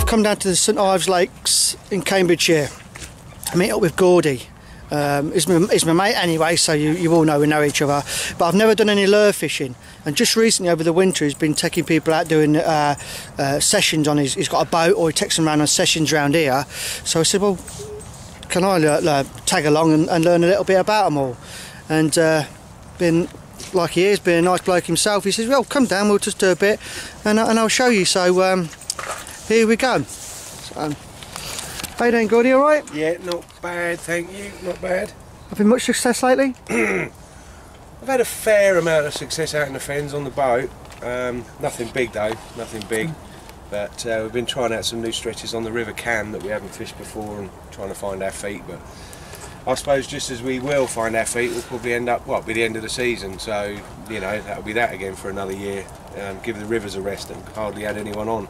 Come down to the St Ives Lakes in Cambridgeshire. I meet up with Gordy. He's my mate anyway, so you all know we know each other. But I've never done any lure fishing, and just recently over the winter he's been taking people out doing sessions on his. He's got a boat, or he takes them around on sessions around here. So I said, well, can I tag along and learn a little bit about them all? And being like he is, being a nice bloke himself, he says, well, come down, we'll just do a bit, and I'll show you. So. Here we go. So, how you doing, Gordy? All right? Yeah, not bad, thank you. Not bad. Having much success lately? I've had a fair amount of success out in the fens on the boat. Nothing big though, nothing big. But we've been trying out some new stretches on the River Cam that we haven't fished before, and trying to find our feet. But I suppose just as we will find our feet, we'll probably end up, well, be the end of the season. So you know, that'll be that again for another year. Give the rivers a rest and hardly had anyone on.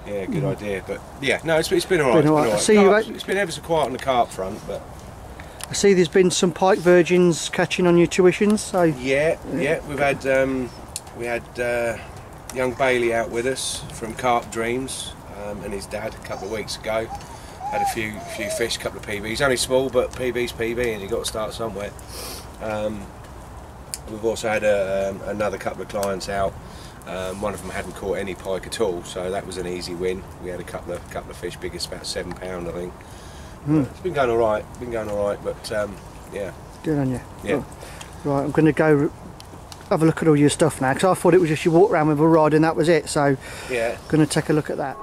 Yeah, good idea, but yeah, no, it's been alright. It's been ever so quiet on the carp front, but I see there's been some pike virgins catching on your tuitions. So yeah, we've had we had young Bailey out with us from Carp Dreams and his dad a couple of weeks ago. Had a few fish, a couple of PBs, only small, but PB's PB, and you've got to start somewhere. We've also had another couple of clients out. One of them hadn't caught any pike at all, so that was an easy win. We had a couple of fish, biggest about £7, I think. It's been going all right. But yeah. Good on you. Yeah. Right, I'm going to go have a look at all your stuff now, because I thought it was just you walk around with a rod and that was it. So yeah, I'm going to take a look at that.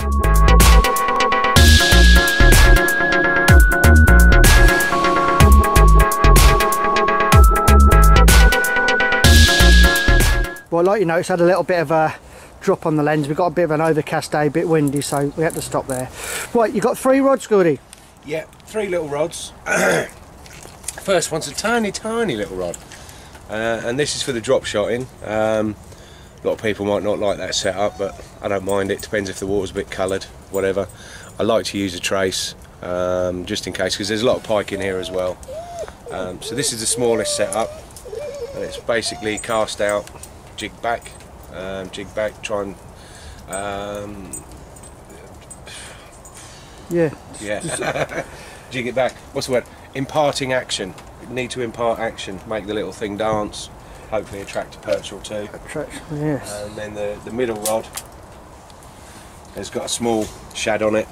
Well, like you know, it's had a little bit of a drop on the lens. We've got a bit of an overcast day, a bit windy, so we had to stop there. Right, you got 3 rods, Gordy? Yeah, 3 little rods. First one's a tiny little rod, and this is for the drop shotting. A lot of people might not like that setup, but I don't mind it. Depends if the water's a bit coloured, whatever. I like to use a trace, just in case, because there's a lot of pike in here as well. So this is the smallest setup, and it's basically cast out, jig back, try and yeah jig it back. What's the word? Imparting action. You need to impart action, make the little thing dance, hopefully attract a perch or two. Yes. And then the middle rod has got a small shad on it.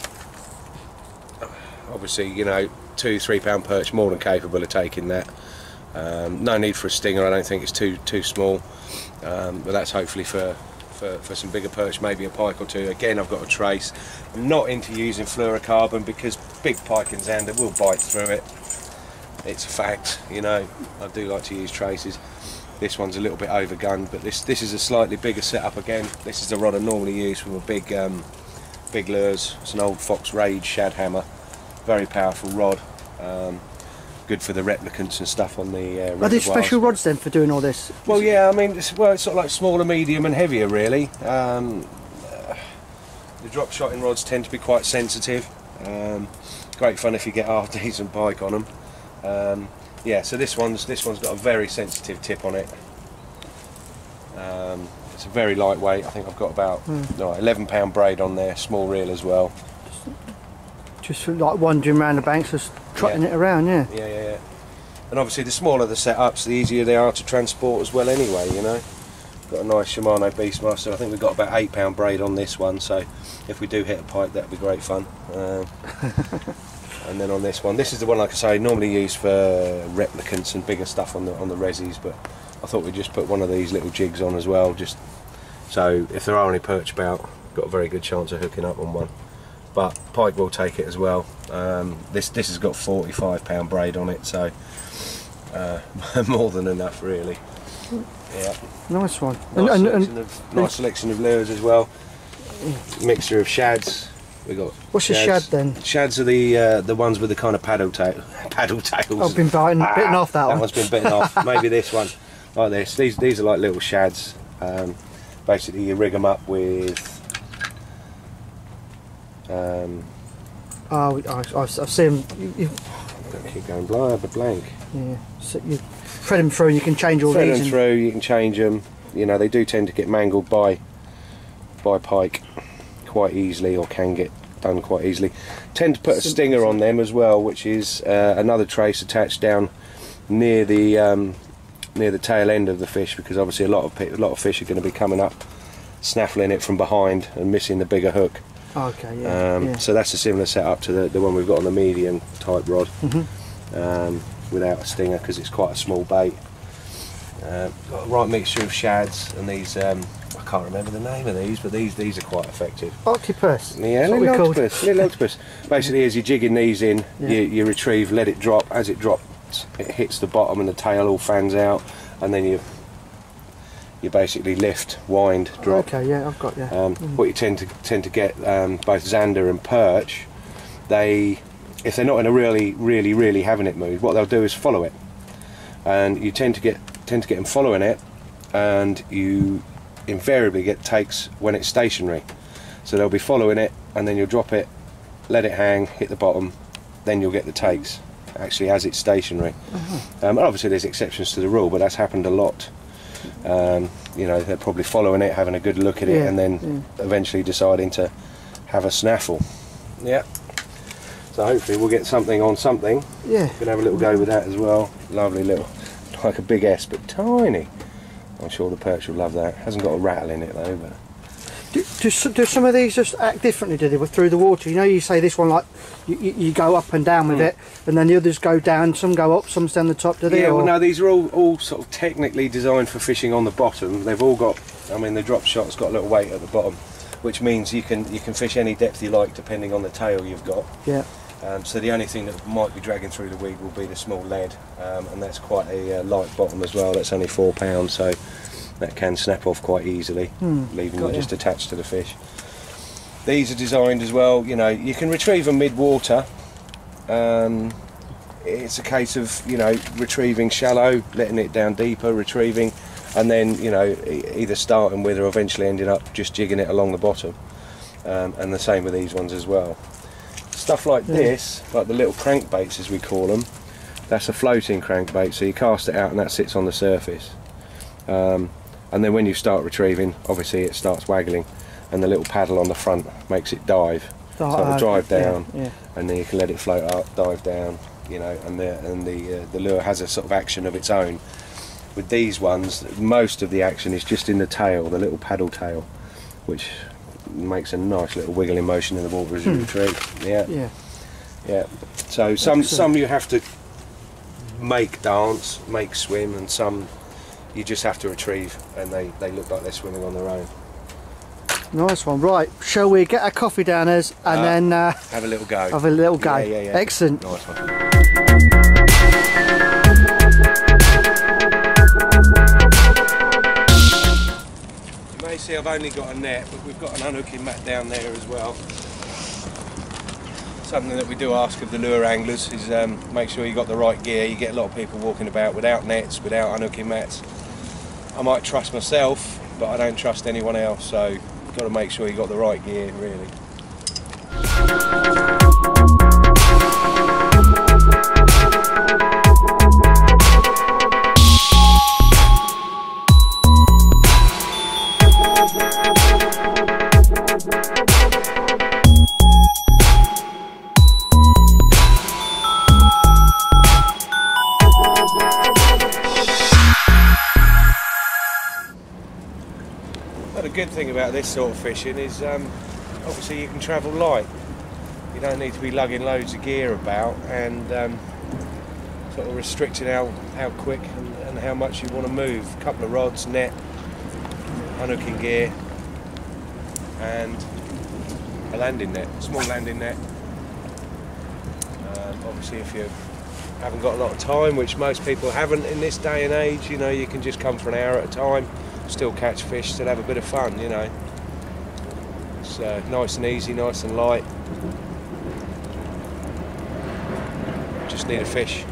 Obviously, you know, 2-3 pound perch, more than capable of taking that. No need for a stinger, I don't think it's too small, but that's hopefully for some bigger perch, maybe a pike or two. Again, I've got a trace. I'm not into using fluorocarbon because big pike and zander will bite through it. It's a fact, you know. I do like to use traces. This one's a little bit overgunned, but this is a slightly bigger setup again. This is the rod I normally use from a big lures. It's an old Fox Rage shad hammer, very powerful rod. Good for the replicants and stuff on the Are there special rods then for doing all this? Well, yeah, I mean, it's sort of like smaller, medium and heavier really. The drop shotting rods tend to be quite sensitive. Great fun if you get half decent pike on them. Yeah, so this one's got a very sensitive tip on it. It's a very lightweight. I think I've got about 11 pound braid on there, small reel as well. Just like wandering around the banks, just trotting it around, yeah. Yeah. And obviously the smaller the setups, the easier they are to transport as well anyway, you know. Got a nice Shimano Beastmaster. I think we've got about 8 pound braid on this one, so if we do hit a pike, that'd be great fun. And then on this one, this is the one, like I say, normally used for replicants and bigger stuff on the resis, but I thought we'd just put one of these little jigs on as well, just so if there are any perch about, got a very good chance of hooking up on one. But pike will take it as well. This has got 45 pound braid on it, so more than enough really. Yeah. Nice one. Nice selection of lures as well. Mixture of shads. We got. What's shads. A shad then? Shads are the ones with the kind of paddle tails. I've been bitten off that one. That one's been bitten off. Maybe this one. like this. These are like little shads. Basically you rig them up with I've seen them. Don't keep going blank. Yeah, so you thread them through and you can change all thread these. Them through, you can change them. You know, they do tend to get mangled by pike quite easily, or can get done quite easily. Tend to put a stinger on them as well, which is another trace attached down near the tail end of the fish, because obviously a lot of fish are going to be coming up, snaffling it from behind and missing the bigger hook. Okay, yeah, So that's a similar setup to the one we've got on the medium type rod, without a stinger, because it's quite a small bait. Got a right mixture of shads and these. I can't remember the name of these, but these are quite effective. Octopus. Yeah, little octopus. Basically, as you're jigging these in, you retrieve, let it drop. As it drops, it hits the bottom and the tail all fans out, and then you basically lift, wind, drop. Okay, yeah, I've got What you tend to get, both zander and perch, if they're not in a really having it mood, what they'll do is follow it, and you tend to get them following it, and you invariably get takes when it's stationary. So they'll be following it, and then you'll drop it, let it hang, hit the bottom, then you'll get the takes actually as it's stationary. And obviously there's exceptions to the rule, but that's happened a lot. You know, they're probably following it, having a good look at it, and then eventually deciding to have a snaffle. Yeah. So hopefully we'll get something on something. Yeah. Gonna have a little go with that as well. Lovely little, like a big S, but tiny. I'm sure the perch will love that. Hasn't got a rattle in it though. But do some of these just act differently, do they, through the water? You know, you say this one, like, you go up and down with it, and then the others go down, some go up, some stand the top, do they? Yeah, well no, these are all sort of technically designed for fishing on the bottom. They've all got, I mean, the drop shot's got a little weight at the bottom, which means you can fish any depth you like depending on the tail you've got. Yeah. So the only thing that might be dragging through the weed will be the small lead, and that's quite a light bottom as well. That's only 4 pounds, so that can snap off quite easily, leaving you just attached to the fish. These are designed as well, you know, you can retrieve them mid-water. It's a case of, you know, retrieving shallow, letting it down deeper, retrieving, and then, you know, either starting with or eventually ending up just jigging it along the bottom. And the same with these ones as well. Stuff like this, like the little crankbaits as we call them, that's a floating crankbait, so you cast it out and that sits on the surface. And then when you start retrieving, obviously it starts waggling, and the little paddle on the front makes it dive. So it'll drive down, and then you can let it float up, dive down, you know, and the lure has a sort of action of its own. With these ones, most of the action is just in the tail, the little paddle tail, which makes a nice little wiggling motion in the water as you retrieve. Yeah. So some you have to make dance, make swim, and some you just have to retrieve, and they look like they're swimming on their own. Nice one. Right, shall we get our coffee downers and then have a little go? Have a little go. Yeah. Excellent. Nice one. You may see I've only got a net, but we've got an unhooking mat down there as well. Something that we do ask of the lure anglers is make sure you got the right gear. You get a lot of people walking about without nets, without unhooking mats. I might trust myself, but I don't trust anyone else, so you've got to make sure you got the right gear, really. But the good thing about this sort of fishing is obviously you can travel light. You don't need to be lugging loads of gear about and sort of restricting how quick and how much you want to move. A couple of rods, net, unhooking gear, and a landing net, small landing net. Obviously if you haven't got a lot of time, which most people haven't in this day and age, you know, you can just come for an hour at a time, still catch fish, still have a bit of fun, you know. It's nice and easy, nice and light. Just need a fish.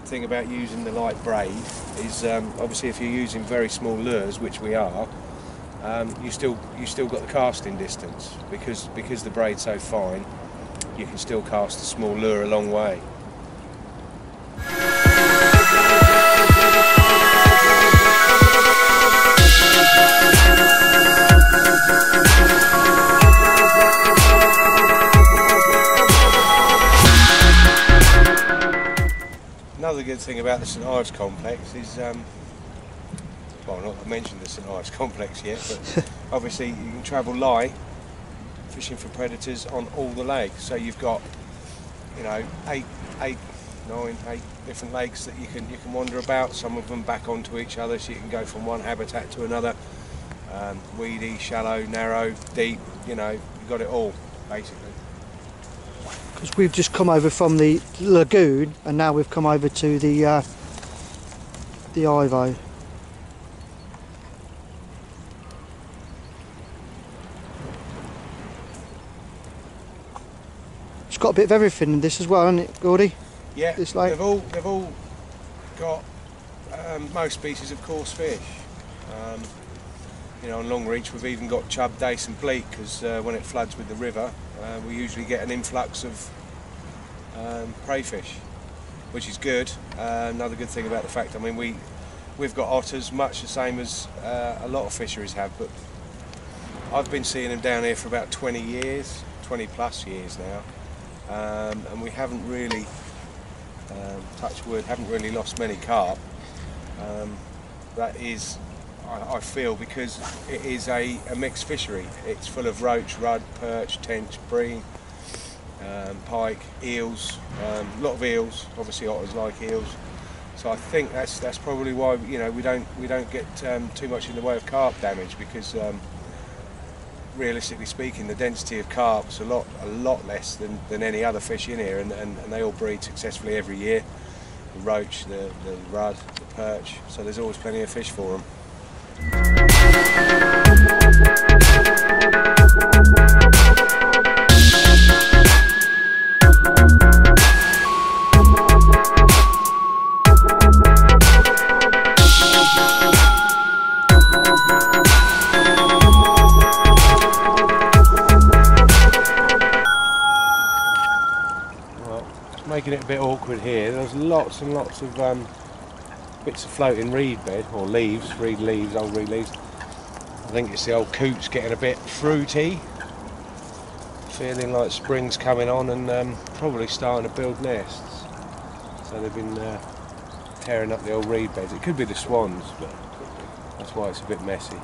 thing about using the light braid is obviously if you're using very small lures, which we are, you still got the casting distance because the braid's so fine. You can still cast a small lure a long way. Another good thing about the St Ives complex is, well, not to mention the St Ives complex yet, but obviously you can travel light fishing for predators on all the lakes. So you've got, you know, eight different lakes that you can wander about. Some of them back onto each other, so you can go from one habitat to another. Weedy, shallow, narrow, deep. You know, you've got it all basically. Because we've just come over from the lagoon and now we've come over to the Ivo. It's got a bit of everything in this as well, hasn't it, Gordy? Yeah, this lake? they've all got most species of coarse fish. You know, on Long Reach we've even got chub, dace and bleak, because when it floods with the river we usually get an influx of prey fish, which is good. Another good thing about the fact, I mean, we've got otters much the same as a lot of fisheries have, but I've been seeing them down here for about 20 years, 20 plus years now, and we haven't really, touch wood, haven't really lost many carp. That is, I feel, because it is a mixed fishery. It's full of roach, rudd, perch, tench, bream, pike, eels, a lot of eels. Obviously otters like eels, so I think that's probably why, you know, we don't get too much in the way of carp damage, because realistically speaking the density of carp's a lot less than any other fish in here, and they all breed successfully every year. The roach, the rudd, the perch, so there's always plenty of fish for them. Making it a bit awkward here. There's lots and lots of bits of floating reed bed, or leaves, old reed leaves. I think it's the old coots getting a bit fruity, feeling like spring's coming on, and probably starting to build nests. So they've been tearing up the old reed beds. It could be the swans, but that's why it's a bit messy.